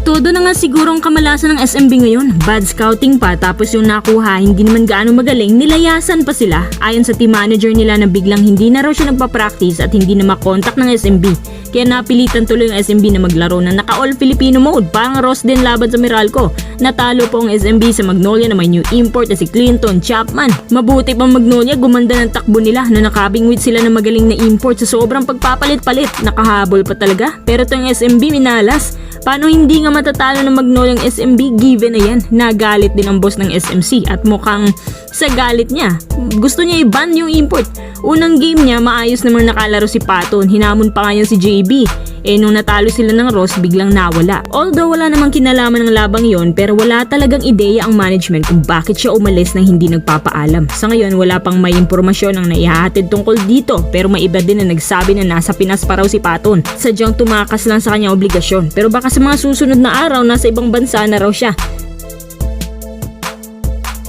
Todo na nga siguro ang kamalasan ng SMB ngayon. Bad scouting pa, tapos yung nakuha hindi naman gaano magaling, nilayasan pa sila. Ayon sa team manager nila na biglang hindi na raw siya nagpa-practice at hindi na makontak ng SMB. Kaya napilitan tuloy yung SMB na maglaro na naka-all Filipino mode, parang Ross din laban sa Meralco. Natalo po ang SMB sa Magnolia na may new import na si Clinton Chapman. Mabuti pang Magnolia, gumanda ng takbo nila na nakabingwit sila ng magaling na import sa sobrang pagpapalit-palit. Nakahabol pa talaga, pero itong SMB minalas. Paano hindi nga matatalo ng Magnolia ang SMB? Given na yan. Nagalit din ang boss ng SMC at mukhang sa galit niya, gusto niya i-ban yung import. Unang game niya, maayos namang nakalaro si Paton. Hinamon pa nga yan si JB. Nung natalo sila ng Ross, biglang nawala. Although wala namang kinalaman ng labang yon, pero wala talagang ideya ang management kung bakit siya umalis nang hindi nagpapaalam. Sa ngayon, wala pang may impormasyon ang naihahatid tungkol dito, pero may iba din na nagsabi na nasa Pinas pa raw si Paton. Sadyang tumakas lang sa kanyang obligasyon, pero baka sa mga susunod na araw, nasa ibang bansa na raw siya.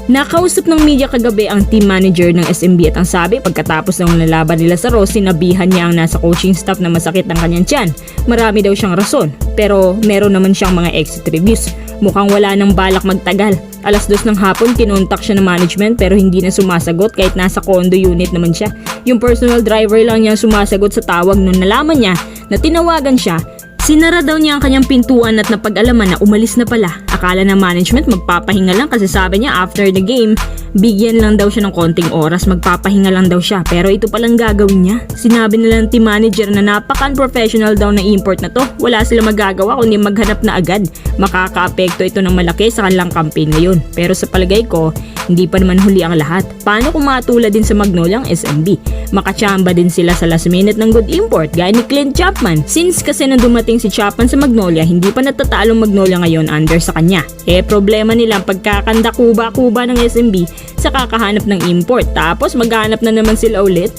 Nakausap ng media kagabi ang team manager ng SMB at ang sabi pagkatapos ng lalaban nila sa Ross, sinabihan niya ang nasa coaching staff na masakit ang kanyang tiyan. Marami daw siyang rason, pero meron naman siyang mga exit reviews. Mukhang wala nang balak magtagal. 2:00 ng hapon kinontak siya ng management pero hindi na sumasagot kahit nasa condo unit naman siya. Yung personal driver lang niya sumasagot sa tawag nung nalaman niya na tinawagan siya. Sinara daw niya ang kanyang pintuan at napag-alaman na umalis na pala. Akala ng management magpapahinga lang kasi sabi niya after the game, bigyan lang daw siya ng konting oras, magpapahinga lang daw siya. Pero ito palang gagawin niya. Sinabi nila ng team manager na napaka-unprofessional daw na import na to. Wala sila magagawa kundi maghanap na agad. Makaka-apekto ito ng malaki sa kanilang campaign ngayon. Pero sa palagay ko, hindi pa naman huli ang lahat. Paano kung matulad din sa Magnolia ang SMB? Makachamba din sila sa last minute ng good import gaya ni Clint Chapman. Since kasi nang dumating si Chapman sa Magnolia, hindi pa natatalong Magnolia ngayon under sa kanya. Problema nila ang pagkakanda kuba-kuba ng SMB sa kakahanap ng import. Tapos maghanap na naman sila ulit.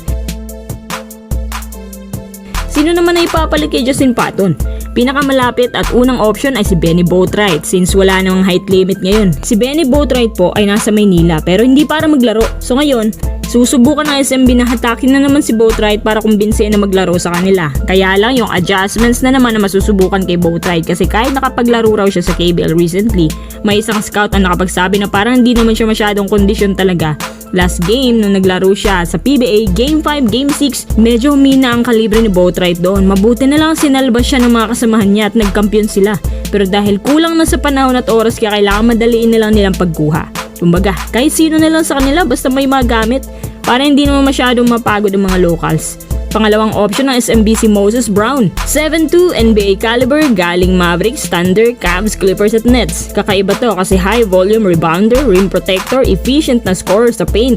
Sino naman na ipapalit kay Justin Patton? Pinakamalapit at unang option ay si Benny Boatwright since wala namang height limit ngayon. Si Benny Boatwright po ay nasa Maynila pero hindi para maglaro. So ngayon, susubukan ng SMB na hatakin na naman si Boatwright para kumbinsihin na maglaro sa kanila. Kaya lang yung adjustments na naman na masusubukan kay Boatwright kasi kahit nakapaglaro raw siya sa KBL recently, may isang scout ang nakapagsabi na parang hindi naman siya masyadong kondisyon talaga. Last game nung naglaro siya sa PBA, Game 5, Game 6, medyo humina ang kalibre ni Boatwright doon. Mabuti na lang sinalba siya ng mga kasamahan niya at nagkampiyon sila. Pero dahil kulang na sa panahon at oras kaya kailangan madaliin na lang nilang pagkuha. Kumbaga, kahit sino na lang sa kanila basta may magamit para hindi naman masyadong mapagod ang mga locals. Pangalawang option ng SMB si Moses Brown. 7'2", NBA caliber, galing Mavericks, Thunder, Cavs, Clippers at Nets. Kakaiba to kasi high volume rebounder, rim protector, efficient na scorer sa paint.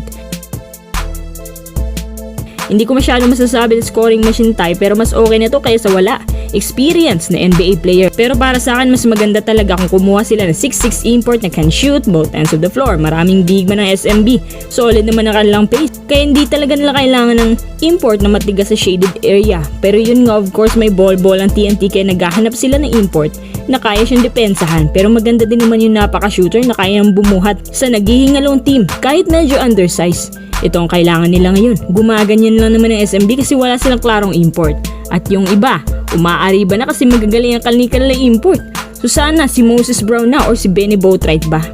Hindi ko masyadong masasabi na scoring machine type pero mas okay na to kaysa wala. Experience na NBA player. Pero para sa akin mas maganda talaga kung kumuha sila ng 6'6" import na can shoot both ends of the floor. Maraming bigman ng SMB. Solid naman ang kanilang pace. Kaya hindi talaga nila kailangan ng import na matigas sa shaded area. Pero yun nga, of course may ball ang TNT kaya naghahanap sila ng import na kaya siyang depensahan. Pero maganda din naman yung napaka-shooter na kaya nang bumuhat sa naghihingalong team kahit medyo undersized. Ito ang kailangan nila ngayon. Gumaganyan lang naman ng SMB kasi wala silang klarong import. At yung iba, umaariba na kasi magagaling ang kanilang import. So sana si Moses Brown na or si Benny Boatwright ba?